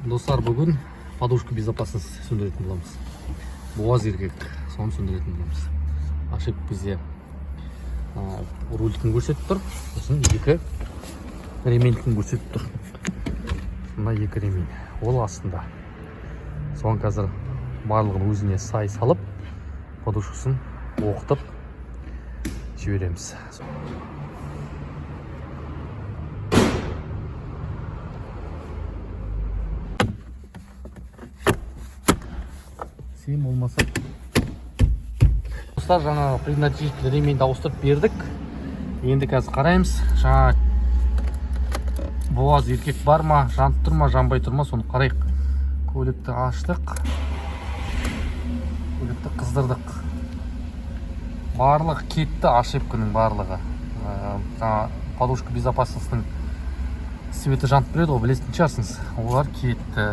Достар, бүгін подушка безопасности сөндіретін боламыз. Буаз еркек, соны сөндіретін боламыз. Ашып бізде рульдікін көрсетіп тұр. Сосын екі ремендікін көрсетіп тұр. Мына екі ремень. Ол астында. Соған қазір барлығын өзіне сай салып, подушкасын оқытып жібереміз. Сен болмаса. Достар, жаңа предназначитель ремень ауыстырып бердік. Енді қазір қараймыз. Жаңа буаз еркек бар ма, жанып тұр ма, жанбай тұр ма, соны қарайық. Көлікті аштық. Көлікті қыздырдық. Барлығы кетті, ошибканың барлығы. Жаңа подушка безопасностьтың светі жанып береді, ол білетін шығарсыңыз. Олар кетті.